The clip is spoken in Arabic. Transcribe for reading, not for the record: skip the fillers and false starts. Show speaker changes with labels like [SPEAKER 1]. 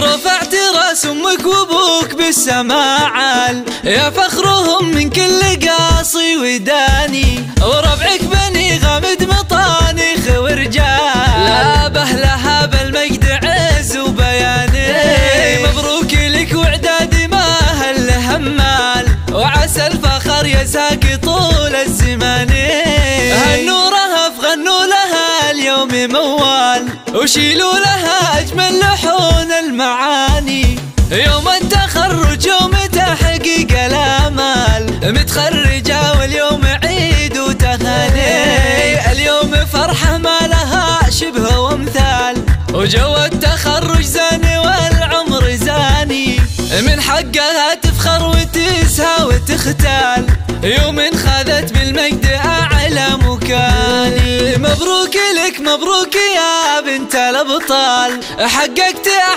[SPEAKER 1] رفعت راس امك وابوك بالسماعل، يا فخرهم من كل قاصي وداني، وربعك بني غامد مطانخ ورجال، لا بهلها بالمجد عز وبياني. مبروك لك واعدادي ما هل همال، وعسى الفخر يزهق طول الزمان. هالنورها فغنوا لها اليوم موال، وشيلوا لها اجمل لحون المعاني. يوم التخرج يوم تحقيق الامال، متخرجه واليوم عيد وتهاني. اليوم فرحه ما لها شبه وامثال، وجو التخرج زاني والعمر زاني. من حقها تفخر وتسهى وتختال، يوم خذت بالمجد اعلى مكاني. مبروك لك مبروك يا بنت الابطال، حققت احلام